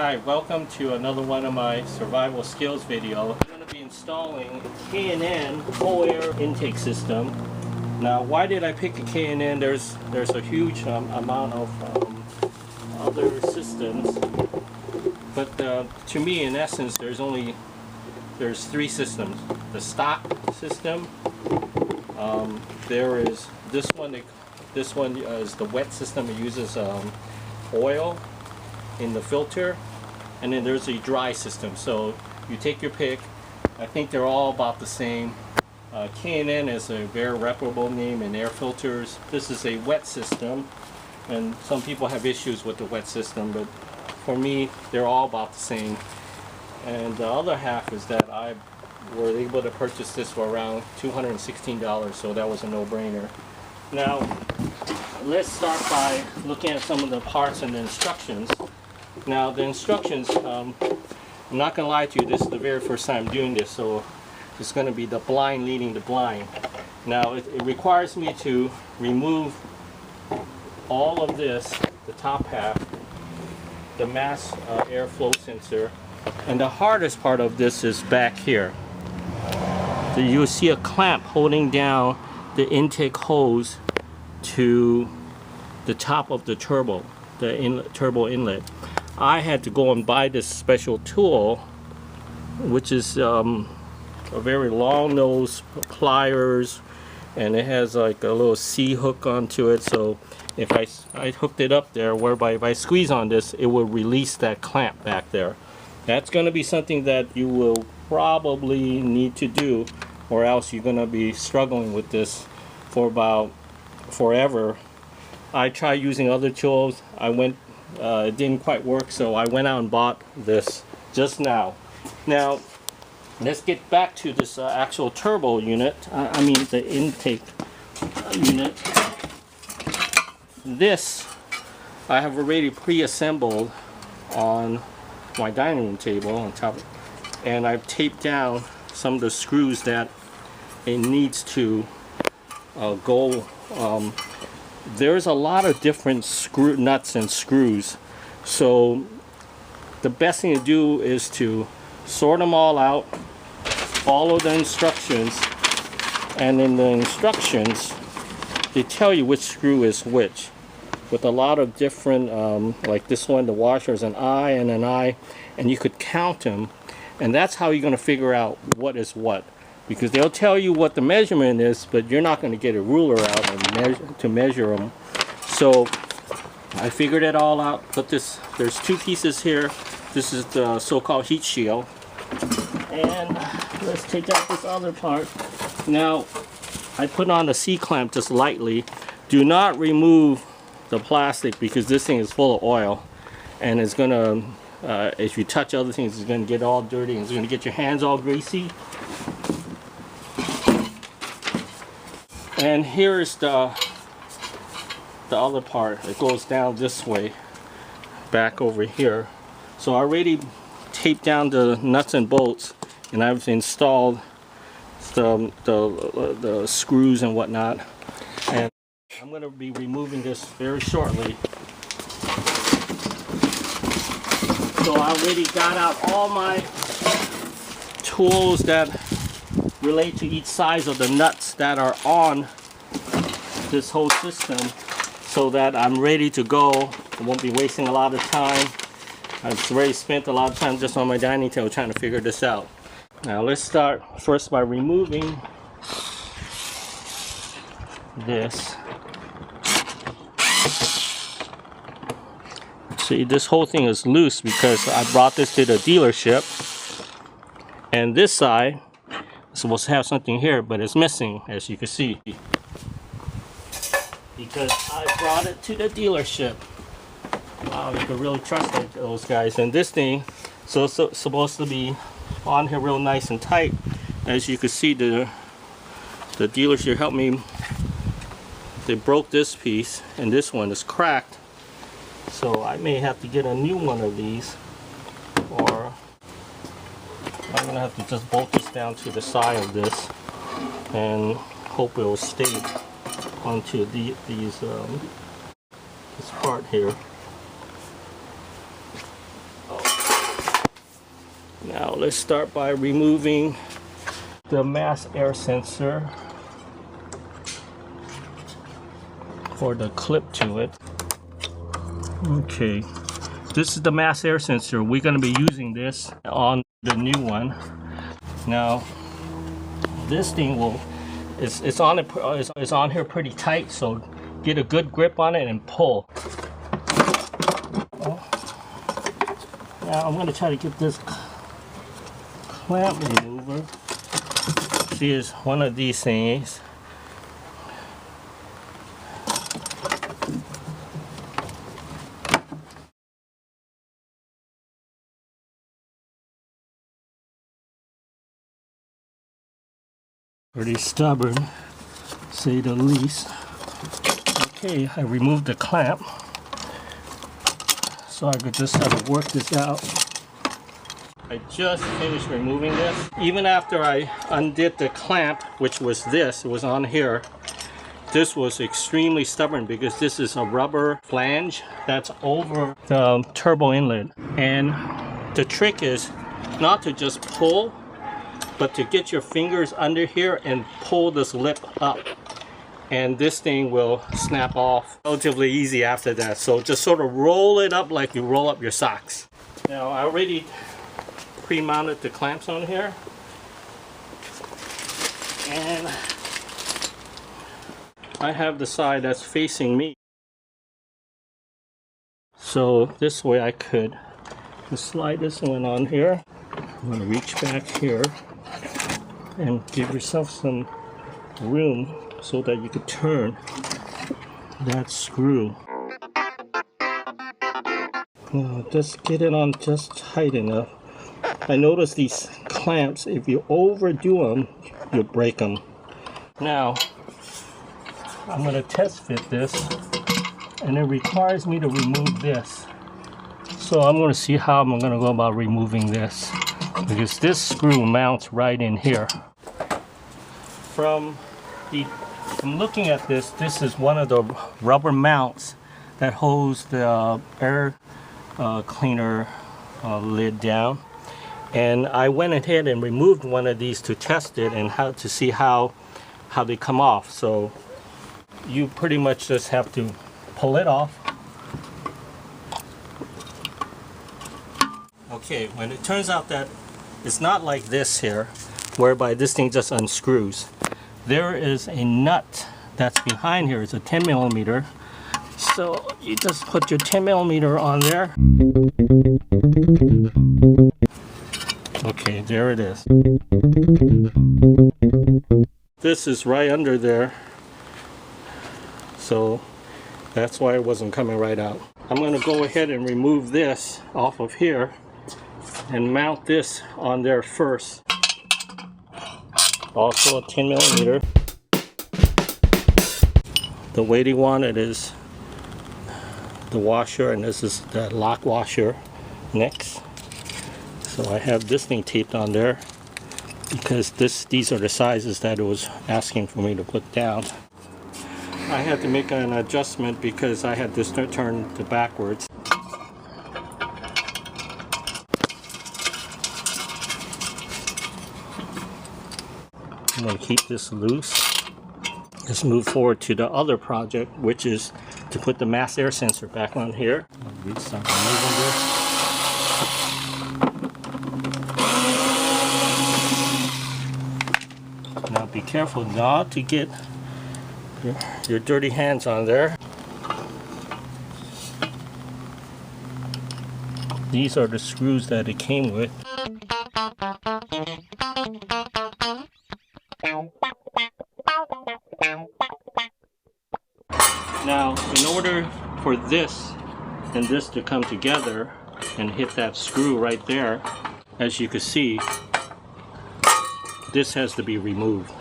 Hi, welcome to another one of my survival skills video. I'm going to be installing a K&N Cold air intake system. Now, why did I pick a K&N? There's a huge amount of other systems, but to me, in essence, there's three systems. The stock system. There is this one. This one is the wet system. It uses oil in the filter, and then there's a dry system. So you take your pick. I think they're all about the same. K&N is a very reputable name in air filters. This is a wet system, and some people have issues with the wet system, but for me, they're all about the same. And the other half is that I were able to purchase this for around $216, so that was a no-brainer. Now, let's start by looking at some of the parts and the instructions. Now, the instructions, I'm not going to lie to you, this is the very first time doing this, so it's going to be the blind leading the blind. Now, it requires me to remove all of this, the top half, the mass airflow sensor, and the hardest part of this is back here. So you'll see a clamp holding down the intake hose to the top of the turbo, the turbo inlet. I had to go and buy this special tool, which is a very long nose pliers, and it has like a little C hook onto it. So if I hooked it up there, whereby if I squeeze on this, it will release that clamp back there. That's going to be something that you will probably need to do, or else you're going to be struggling with this for about forever. I tried using other tools. It didn't quite work, so I went out and bought this just now. Now, let's get back to this actual turbo unit. I mean the intake unit. This I have already pre-assembled on my dining room table on top, and I've taped down some of the screws that it needs to go. There's a lot of different screw nuts and screws, so the best thing to do is to sort them all out, follow the instructions, and in the instructions they tell you which screw is which, with a lot of different like this one, the washer is an I and an I, and you could count them, and that's how you're going to figure out what is what, because they'll tell you what the measurement is, but you're not going to get a ruler out and measure them. So I figured it all out. But there's two pieces here. This is the so-called heat shield, and let's take out this other part. Now, I put on the C-clamp just lightly. Do not remove the plastic, because this thing is full of oil, and it's gonna if you touch other things, it's gonna get all dirty, and it's gonna get your hands all greasy. And here is the other part. It goes down this way, back over here. So I already taped down the nuts and bolts, and I've installed the screws and whatnot. And I'm going to be removing this very shortly. So I already got out all my tools that relate to each size of the nuts that are on this whole system, so that I'm ready to go. I won't be wasting a lot of time. I've already spent a lot of time just on my dining table trying to figure this out. Now let's start first by removing this. See, this whole thing is loose because I brought this to the dealership, and this side is supposed to have something here, but it's missing, as you can see, because I brought it to the dealership. Wow, you can really trust those guys. And this thing is supposed to be on here real nice and tight. As you can see, the dealership helped me. They broke this piece, and this one is cracked, so I may have to get a new one of these, or I'm gonna have to just bolt this down to the side of this and hope it will stay onto this part here. Now let's start by removing the mass air sensor, or the clip to it. Okay, this is the mass air sensor. We're going to be using this on the new one. Now this thing it's on here pretty tight, so get a good grip on it and pull. Now I'm going to try to get this clamp remover. See, it's one of these things. Pretty stubborn, say the least. Okay, I removed the clamp so I could just have to work this out. I just finished removing this. Even after I undid the clamp, which was this, it was on here, this was extremely stubborn because this is a rubber flange that's over the turbo inlet. And the trick is not to just pull, but to get your fingers under here and pull this lip up. And this thing will snap off relatively easy after that. So just sort of roll it up like you roll up your socks. Now I already pre-mounted the clamps on here. And I have the side that's facing me. So this way I could just slide this one on here. I'm going to reach back here and give yourself some room so that you could turn that screw. Just get it on just tight enough. I notice these clamps, if you overdo them, you'll break them. Now, I'm going to test fit this, and it requires me to remove this. So I'm going to see how I'm going to go about removing this, because this screw mounts right in here. From looking at this, this is one of the rubber mounts that holds the air cleaner lid down. And I went ahead and removed one of these to test it and how to see how they come off. So you pretty much just have to pull it off. Okay, when it turns out that it's not like this here, whereby this thing just unscrews. There is a nut that's behind here. It's a 10 millimeter. So you just put your 10 millimeter on there. Okay, there it is. This is right under there. So that's why it wasn't coming right out. I'm going to go ahead and remove this off of here and mount this on there first. Also a 10 millimeter. The way they want it is the washer, and this is the lock washer next. So I have this thing taped on there because these are the sizes that it was asking for me to put down. I had to make an adjustment because I had this turned to backwards. I'm going to keep this loose. Let's move forward to the other project, which is to put the mass air sensor back on here. I'll start removing this. Now be careful not to get your dirty hands on there. These are the screws that it came with. Now, in order for this and this to come together and hit that screw right there, as you can see, this has to be removed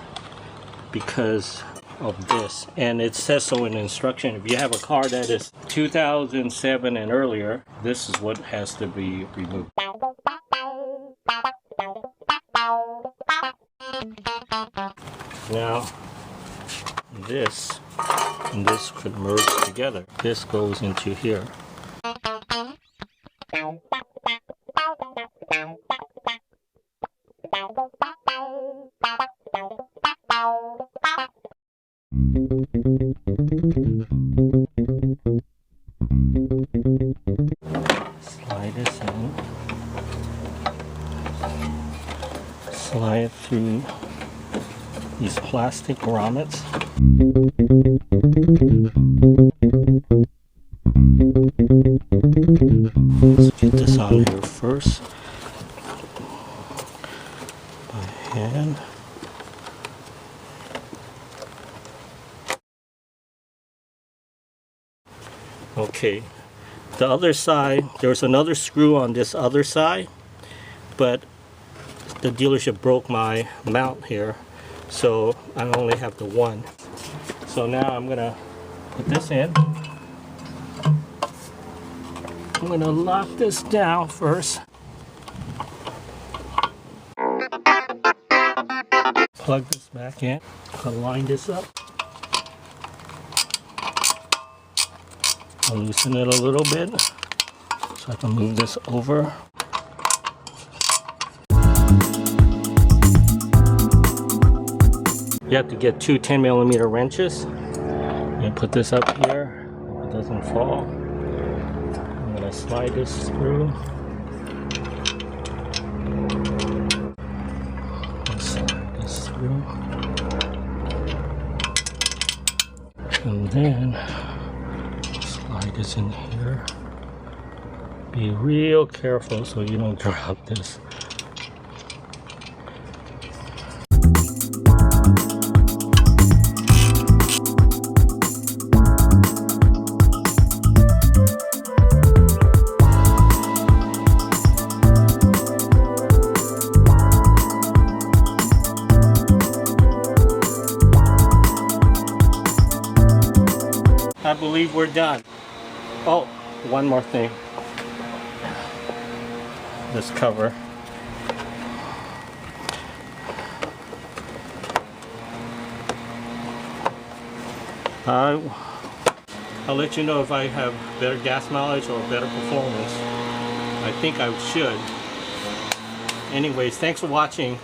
because of this. And it says so in the instruction. If you have a car that is 2007 and earlier, this is what has to be removed. Now, this and this could merge together. This goes into here. through these plastic grommets. Let's get this on here first by hand. Okay, the other side, there's another screw on this other side, but the dealership broke my mount here, so I only have the one. So now I'm gonna put this in. I'm gonna lock this down first. Plug this back in. I'll line this up. I'll loosen it a little bit so I can move this over. You have to get two 10mm wrenches and put this up here so it doesn't fall. I'm going to slide this through. Slide this through. And then slide this in here. Be real careful so you don't drop this. I believe we're done. Oh, one more thing. This cover. I'll let you know if I have better gas mileage or better performance. I think I should. Anyways, thanks for watching.